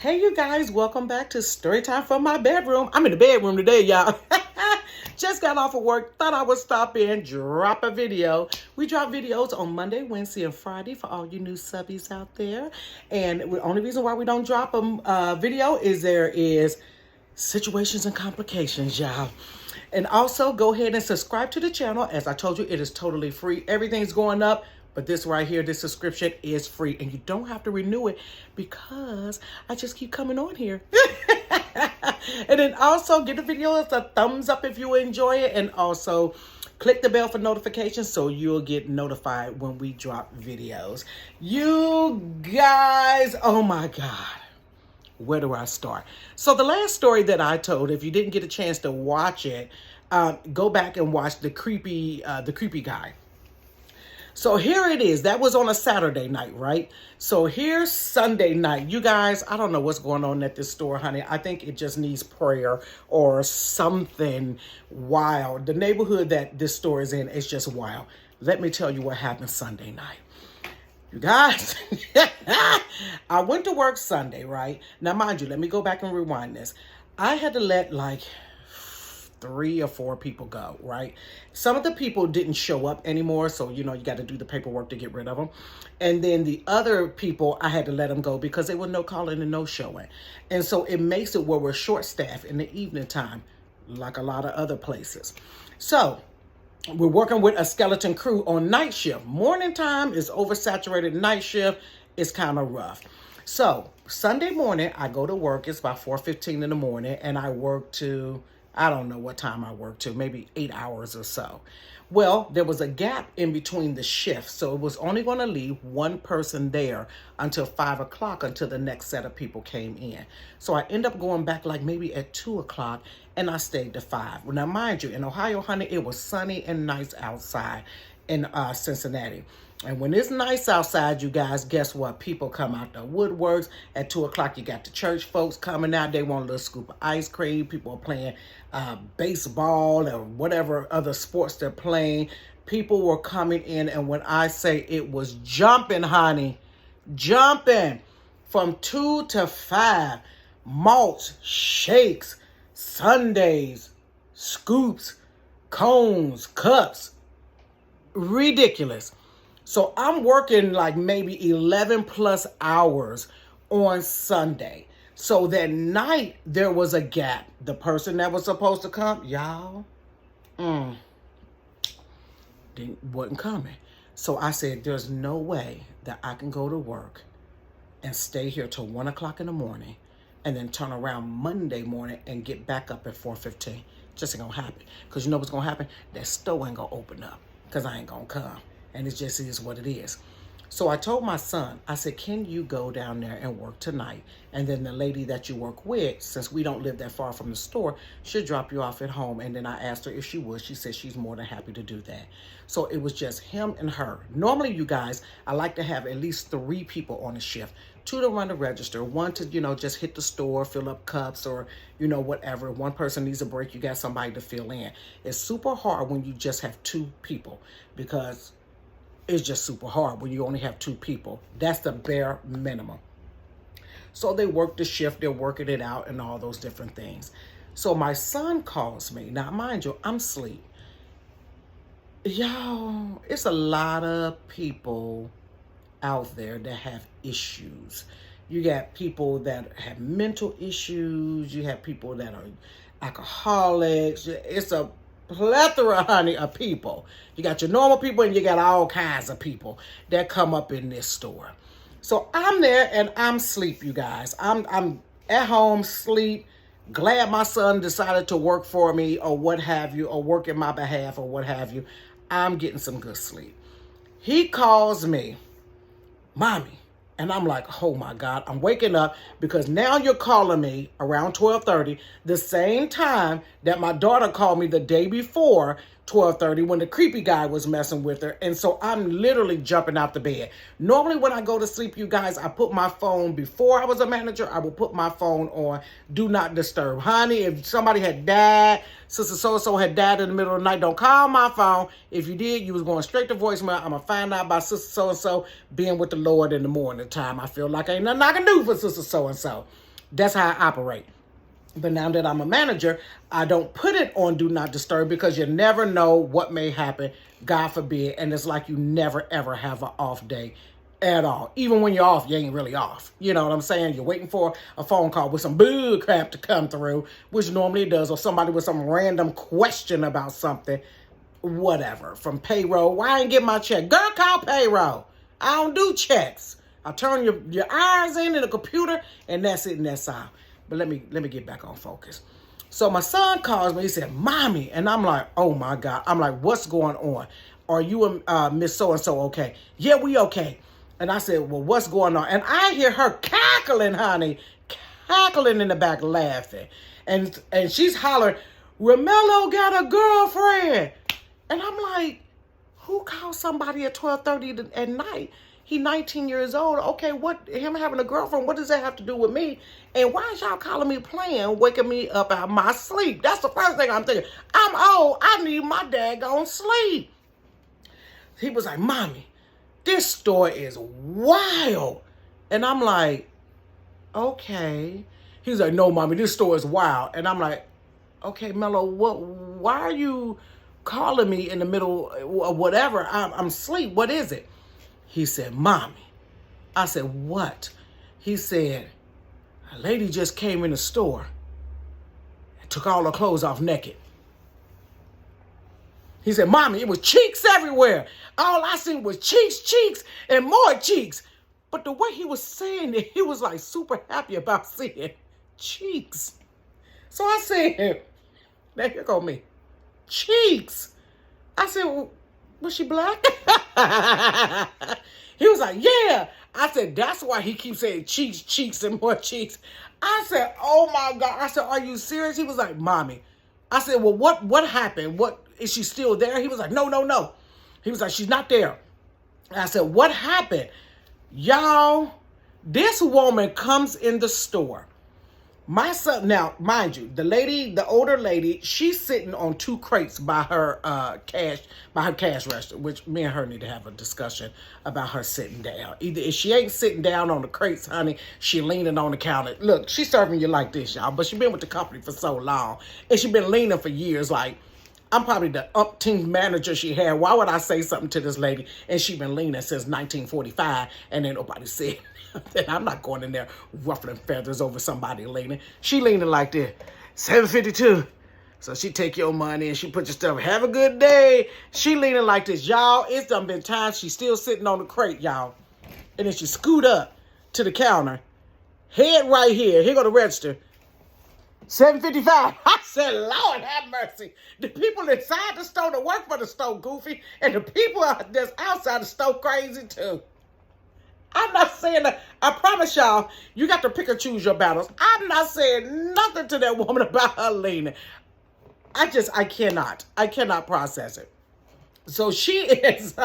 Hey, you guys, welcome back to Storytime from my bedroom. I'm in the bedroom today, y'all. Just got off of work, thought I would stop in, drop a video. We drop videos on Monday, Wednesday, and Friday for all you new subbies out there. And the only reason why we don't drop a video is there is situations and complications, y'all. And also go ahead and subscribe to the channel. As I told you, it is totally free. Everything's going up. But this right here, this subscription is free. And you don't have to renew it because I just keep coming on here. And then also give the video a thumbs up if you enjoy it. And also click the bell for notifications so you'll get notified when we drop videos. You guys, oh my God. Where do I start? So the last story that I told, if you didn't get a chance to watch it, go back and watch the creepy guy. So here it is. That was on a Saturday night, right? So here's Sunday night. You guys, I don't know what's going on at this store, honey. I think it just needs prayer or something wild. The neighborhood that this store is in is just wild. Let me tell you what happened Sunday night. You guys, I went to work Sunday, right? Now, mind you, let me go back and rewind this. I had to let like 3 or 4 people go, right? Some of the people didn't show up anymore, so you got to do the paperwork to get rid of them. And then the other people, I had to let them go because there was no calling and no showing. And so it makes it where we're short staffed in the evening time, like a lot of other places. So we're working with a skeleton crew on night shift. Morning time is oversaturated. Night shift is kind of rough. So Sunday morning, I go to work. It's about 4:15 in the morning, and I work to, I don't know what time I work to, maybe 8 hours or so. Well, there was a gap in between the shifts, so it was only going to leave one person there until 5 o'clock until the next set of people came in. So I end up going back like maybe at 2 o'clock, and I stayed to 5. Now, mind you, in Ohio, honey, it was sunny and nice outside in Cincinnati. And when it's nice outside, you guys, guess what? People come out the woodworks. At 2 o'clock, you got the church folks coming out. They want a little scoop of ice cream. People are playing baseball or whatever other sports they're playing. People were coming in, and when I say it was jumping, honey, jumping from 2 to 5, malts, shakes, sundaes, scoops, cones, cups, ridiculous. So I'm working like maybe 11 plus hours on Sunday. So that night there was a gap. The person that was supposed to come, y'all, wasn't coming. So I said, there's no way that I can go to work and stay here till 1 o'clock in the morning and then turn around Monday morning and get back up at 4:15. Just ain't gonna happen. Because you know what's gonna happen? That store ain't gonna open up because I ain't gonna come. And it just is what it is. So I told my son, I said, can you go down there and work tonight? And then the lady that you work with, since we don't live that far from the store, she'll drop you off at home. And then I asked her if she would. She said she's more than happy to do that. So it was just him and her. Normally, you guys, I like to have at least 3 people on the shift. 2 to run the register, 1 to, just hit the store, fill up cups or, whatever. 1 person needs a break, you got somebody to fill in. It's super hard when you just have 2 people because it's just super hard when you only have 2 people. That's the bare minimum. So they work the shift, they're working it out and all those different things. So my son calls me. Now, mind you, I'm asleep. Y'all, it's a lot of people out there that have issues. You got people that have mental issues. You have people that are alcoholics. It's a plethora, honey, of people. You got your normal people and you got all kinds of people that come up in this store. So I'm there and I'm asleep, you guys. I'm at home, sleep, glad my son decided to work for me or what have you, or work in my behalf or what have you. I'm getting some good sleep. He calls me, Mommy. And I'm like, oh my God, I'm waking up because now you're calling me around 12:30, the same time that my daughter called me the day before 12:30 when the creepy guy was messing with her. And so I'm literally jumping out the bed. Normally when I go to sleep, you guys, I put my phone, before I was a manager, I would put my phone on do not disturb. Honey, if somebody had died, Sister so-and-so had died in the middle of the night, don't call my phone. If you did, you was going straight to voicemail. I'm going to find out about Sister so-and-so being with the Lord in the morning time. I feel like ain't nothing I can do for Sister so-and-so. That's how I operate. But now that I'm a manager, I don't put it on Do Not Disturb because you never know what may happen, God forbid. And it's like you never, ever have an off day at all. Even when you're off, you ain't really off. You know what I'm saying? You're waiting for a phone call with some boo crap to come through, which normally it does, or somebody with some random question about something, whatever, from payroll. Why I ain't get my check? Girl, call payroll. I don't do checks. I turn your eyes in the computer, and that's it, and that's all. But let me get back on focus. So my son calls me. He said, "Mommy," and I'm like, "Oh my God!" I'm like, "What's going on? Are you and Miss So and So okay?" "Yeah, we okay." And I said, "Well, what's going on?" And I hear her cackling, honey, cackling in the back, laughing, and she's hollering, "Romello got a girlfriend," and I'm like, "Who calls somebody at 12:30 at night?" He 19 years old. Okay, what, him having a girlfriend, what does that have to do with me? And why is y'all calling me playing, waking me up out of my sleep? That's the first thing I'm thinking. I'm old. I need my daggone sleep. He was like, "Mommy, this store is wild." And I'm like, okay. He's like, "No, Mommy, this store is wild." And I'm like, okay, Mello, why are you calling me in the middle of whatever? I'm asleep. What is it? He said, "Mommy." I said, "What?" He said, "A lady just came in the store and took all her clothes off naked." He said, "Mommy, it was cheeks everywhere. All I seen was cheeks, and more cheeks." But the way he was saying it, he was like super happy about seeing cheeks. So I said, now here go me. Cheeks. I said, "Well, was she black?" He was like, "Yeah." I said, "That's why he keeps saying cheeks, and more cheeks." I said, "Oh my God." I said, "Are you serious?" He was like, "Mommy." I said, "Well, what happened? What, is she still there?" He was like, No. He was like, "She's not there." I said, "What happened?" Y'all, this woman comes in the store. My son, now, mind you, the older lady, she's sitting on 2 crates by her cash register, which me and her need to have a discussion about her sitting down. Either if she ain't sitting down on the crates, honey, she leaning on the counter. Look, she's serving you like this, y'all, but she been with the company for so long, and she been leaning for years. Like, I'm probably the umpteenth manager she had. Why would I say something to this lady? And she been leaning since 1945, and ain't nobody said nothing. I'm not going in there ruffling feathers over somebody leaning. She leaning like this, 752. So she take your money and she put your stuff. "Have a good day." She leaning like this, y'all. It's done been times she's still sitting on the crate, y'all. And then she scoot up to the counter, head right here. Here go the register. 755. I said, Lord have mercy. The people inside the store that work for the store goofy, and the people that's outside the store crazy too. I'm not saying that. I promise y'all, you got to pick and choose your battles. I'm not saying nothing to that woman about her leaning. I cannot process it. So she is,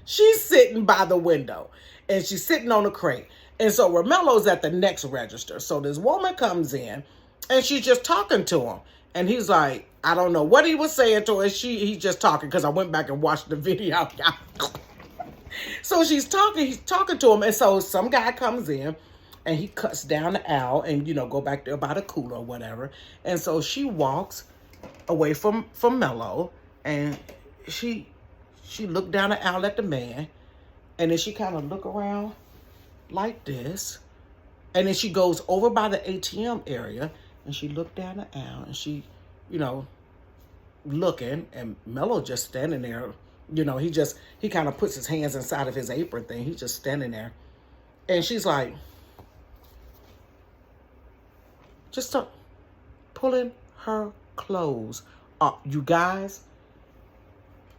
she's sitting by the window, and she's sitting on a crate. And so Romello's at the next register. So this woman comes in, and she's just talking to him. And he's like, I don't know what he was saying to her. He's just talking, because I went back and watched the video. So he's talking to him. And so some guy comes in, and he cuts down the aisle and, go back there by the cooler or whatever. And so she walks away from Mello, and she looked down the aisle at the man, and then she kind of look around like this, and then she goes over by the ATM area, and she looked down the aisle, and she, looking, and Mello just standing there. He kind of puts his hands inside of his apron thing. He's just standing there, and she's like, just start pulling her clothes up. You guys,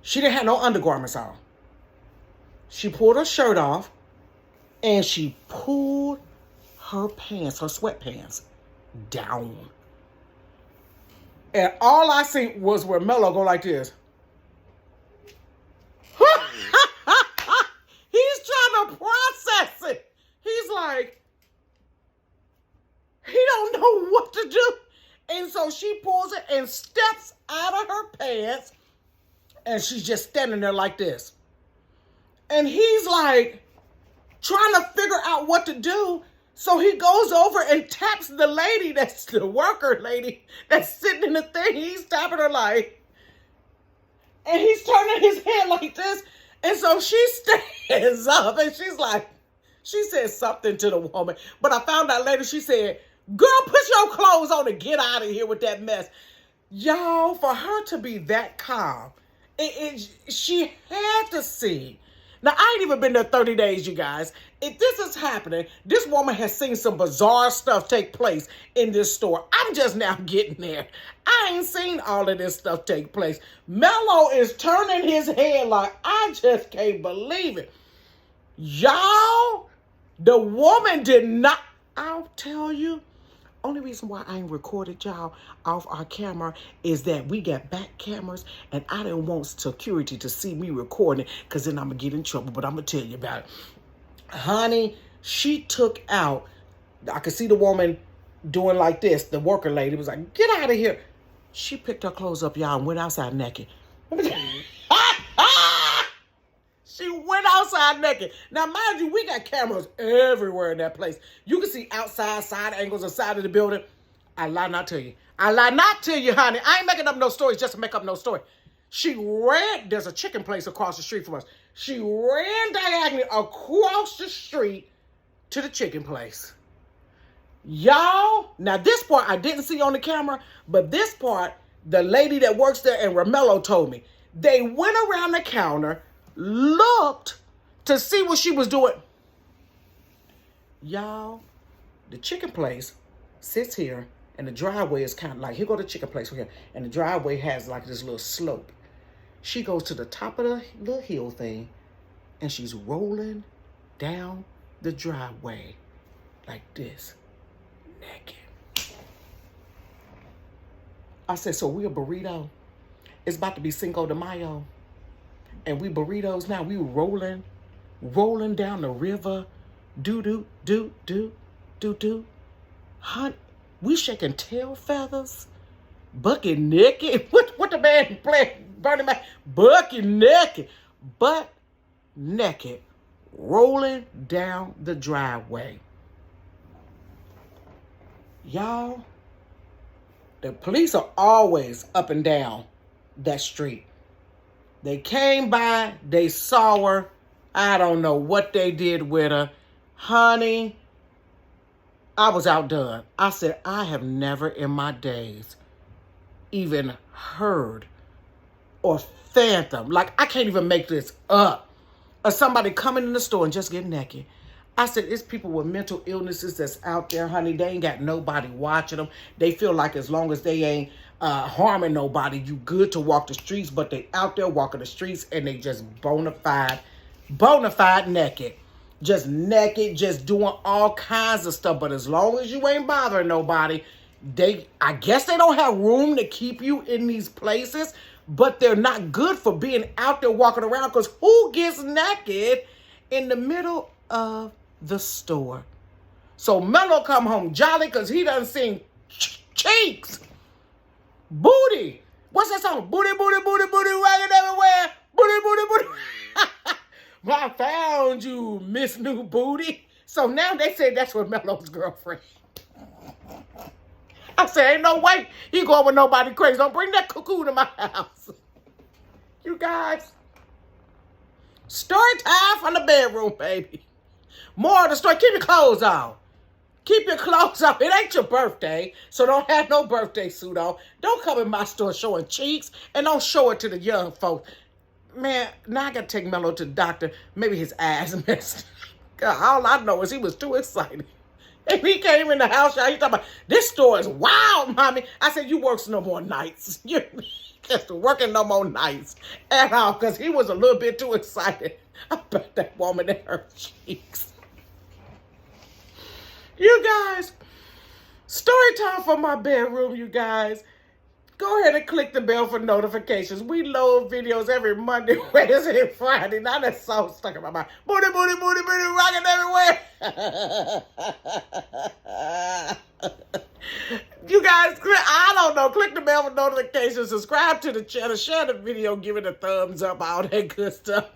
she didn't have no undergarments on. She pulled her shirt off, and she pulled her pants, her sweatpants, down. And all I seen was where Mello go like this. He's trying to process it. He's like, he don't know what to do. And so she pulls it and steps out of her pants, and she's just standing there like this. And he's like, trying to figure out what to do. So he goes over and taps the lady, that's the worker lady, that's sitting in the thing. He's tapping her like, and he's turning his head like this. And so she stands up and she's like, she said something to the woman. But I found out later, she said, girl, put your clothes on and get out of here with that mess. Y'all, for her to be that calm, she had to see. Now, I ain't even been there 30 days, you guys. If this is happening, this woman has seen some bizarre stuff take place in this store. I'm just now getting there. I ain't seen all of this stuff take place. Mello is turning his head like, I just can't believe it. Y'all, the woman did not, I'll tell you, only reason why I ain't recorded y'all off our camera is that we got back cameras and I didn't want security to see me recording because then I'm going to get in trouble. But I'm going to tell you about it. Honey, she took out, I could see the woman doing like this. The worker lady was like, get out of here. She picked her clothes up, y'all, and went outside naked. She went outside naked. Now, mind you, we got cameras everywhere in that place. You can see outside, side angles, or side of the building. I lie not to you. I lie not to you, honey. I ain't making up no stories just to make up no story. She ran, there's a chicken place across the street from us. She ran diagonally across the street to the chicken place. Y'all, now this part I didn't see on the camera, but this part, the lady that works there and Romello told me. They went around the counter, looked to see what she was doing. Y'all, the chicken place sits here and the driveway is kind of like, here go the chicken place here. And the driveway has like this little slope. She goes to the top of the little hill thing and she's rolling down the driveway like this, naked. I said, so we a burrito? It's about to be Cinco de Mayo. And we burritos now. We rolling down the river. Do. Hunt. We shaking tail feathers. Bucket naked. What the man playing? Burning Man. Bucket naked. Butt naked. Rolling down the driveway. Y'all, the police are always up and down that street. They came by, they saw her. I don't know what they did with her. Honey, I was outdone. I said, I have never in my days even heard or phantom, like I can't even make this up, or somebody coming in the store and just getting naked. I said, it's people with mental illnesses that's out there, honey. They ain't got nobody watching them. They feel like as long as they ain't harming nobody, you good to walk the streets, but they out there walking the streets and they just bona fide naked. Just naked, just doing all kinds of stuff. But as long as you ain't bothering nobody, I guess they don't have room to keep you in these places, but they're not good for being out there walking around, because who gets naked in the middle of the store? So Mello come home jolly because he done seen cheeks. Booty. What's that song? Booty, rocking everywhere. Booty. I found you, Miss New Booty. So now they say that's what Mello's girlfriend. I said, ain't no way he going with nobody crazy. Don't bring that cuckoo to my house. You guys, story time from the bedroom, baby. More of the story. Keep your clothes on. Keep your clothes on. It ain't your birthday, so don't have no birthday suit on. Don't come in my store showing cheeks, and don't show it to the young folks. Man, now I got to take Mello to the doctor. Maybe his ass messed. God, all I know is he was too excited. And he came in the house, y'all. He talking about, this store is wild, mommy. I said, you works no more nights. You just working no more nights at all, because he was a little bit too excited about that woman and her cheeks. You guys, story time for my bedroom, you guys. Go ahead and click the bell for notifications. We load videos every Monday, Wednesday, and Friday. Now that song stuck in my mind. Booty, rocking everywhere. You guys, I don't know. Click the bell for notifications. Subscribe to the channel. Share the video. Give it a thumbs up. All that good stuff.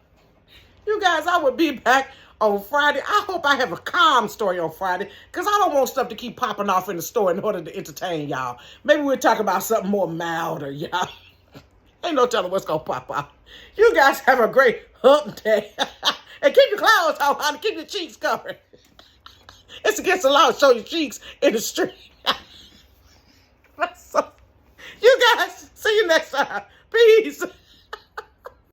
You guys, I will be back on Friday. I hope I have a calm story on Friday because I don't want stuff to keep popping off in the store in order to entertain y'all. Maybe we'll talk about something more milder, y'all. Ain't no telling what's going to pop off. You guys have a great hump day. And keep your clothes on, honey. Keep your cheeks covered. It's against the law to show your cheeks in the street. So, you guys, see you next time. Peace.